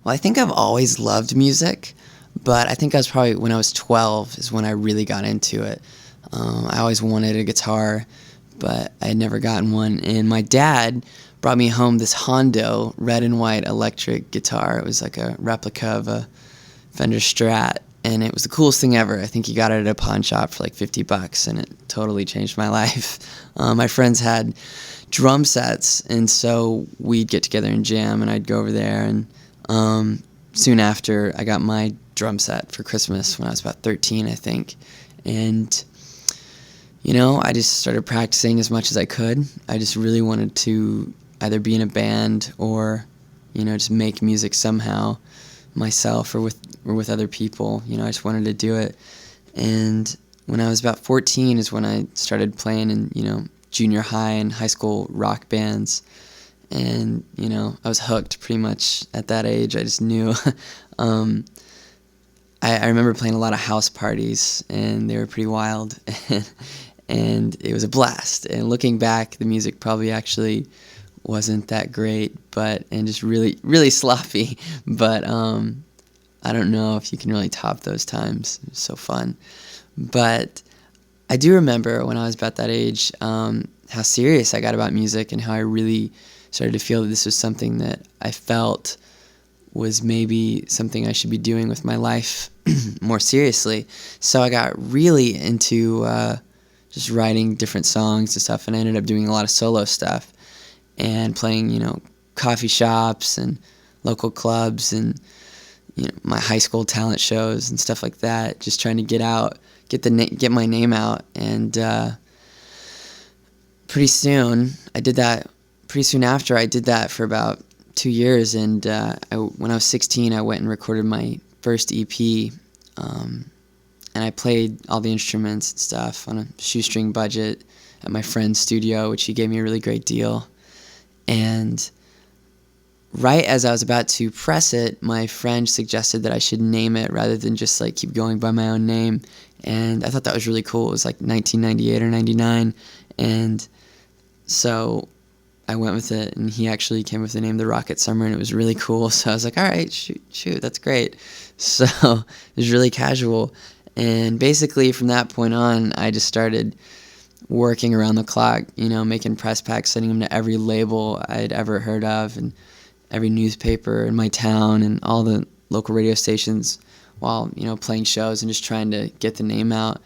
Well, I think I've always loved music, but I think I was probably when I was 12 is when I really got into it. I always wanted a guitar, but I had never gotten one. And my dad brought me home this Hondo red and white electric guitar. It was like a replica of a Fender Strat, and it was the coolest thing ever. I think he got it at a pawn shop for like $50, and it totally changed my life. My friends had drum sets, and so we'd get together and jam, and I'd go over there. And soon after, I got my drum set for Christmas when I was about 13, I think. And I just started practicing as much as I could. I just really wanted to either be in a band or, just make music somehow myself or with other people. I just wanted to do it. And when I was about 14 is when I started playing in, junior high and high school rock bands. And, I was hooked pretty much at that age. I just knew. I remember playing a lot of house parties, and they were pretty wild. And it was a blast. And looking back, the music probably actually wasn't that great, and just really, really sloppy. But I don't know if you can really top those times. It was so fun. But I do remember when I was about that age, how serious I got about music and how I really started to feel that this was something that I felt was maybe something I should be doing with my life more seriously. So I got really into just writing different songs and stuff, and I ended up doing a lot of solo stuff and playing, coffee shops and local clubs and, my high school talent shows and stuff like that, just trying to get my name out. And pretty soon after, I did that for about 2 years. And when I was 16, I went and recorded my first EP. And I played all the instruments and stuff on a shoestring budget at my friend's studio, which he gave me a really great deal. And right as I was about to press it, my friend suggested that I should name it rather than just keep going by my own name. And I thought that was really cool. It was 1998 or 99. And so I went with it, and he actually came with the name The Rocket Summer, and it was really cool. So I was like, all right, shoot, that's great. So it was really casual. And basically from that point on, I just started working around the clock, making press packs, sending them to every label I'd ever heard of and every newspaper in my town and all the local radio stations while, playing shows and just trying to get the name out.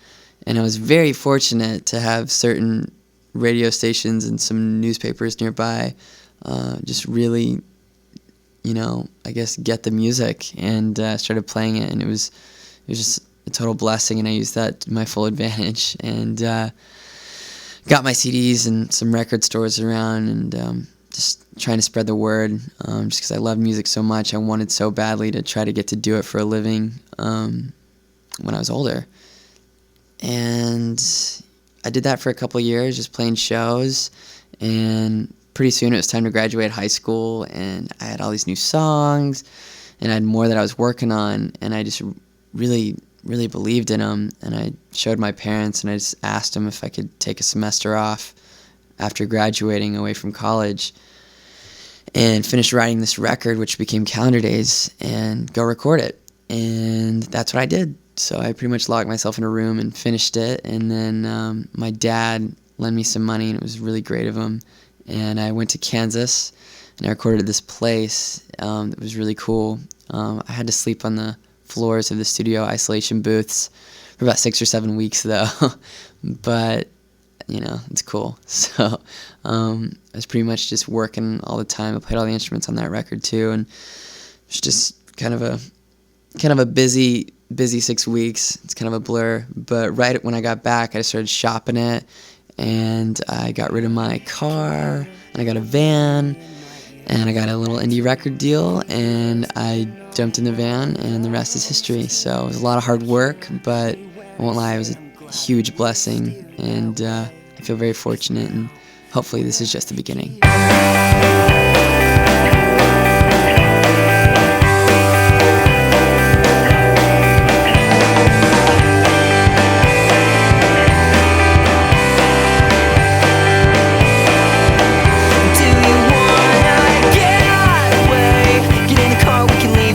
And I was very fortunate to have certain radio stations and some newspapers nearby just really, I guess get the music, and started playing it. And it was just a total blessing, and I used that to my full advantage, and got my CDs and some record stores around, and just trying to spread the word, just because I loved music so much. I wanted so badly to try to get to do it for a living when I was older. And I did that for a couple years, just playing shows, and pretty soon it was time to graduate high school, and I had all these new songs, and I had more that I was working on, and I just really believed in them. And I showed my parents, and I just asked them if I could take a semester off after graduating away from college and finish writing this record, which became Calendar Days, and go record it. And that's what I did. So I pretty much locked myself in a room and finished it. And then my dad lent me some money, and it was really great of him. And I went to Kansas, and I recorded at this place that was really cool. I had to sleep on the floors of the studio isolation booths for about 6 or 7 weeks, though. But, it's cool. So I was pretty much just working all the time. I played all the instruments on that record, too. And it was just kind of a busy 6 weeks. It's kind of a blur. But right when I got back, I started shopping it, and I got rid of my car, and I got a van, and I got a little indie record deal, and I jumped in the van, and the rest is history. So it was a lot of hard work, but I won't lie, it was a huge blessing, and I feel very fortunate, and hopefully this is just the beginning. Do you wanna get away? Get in the car, we can leave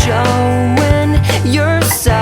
showing yourself.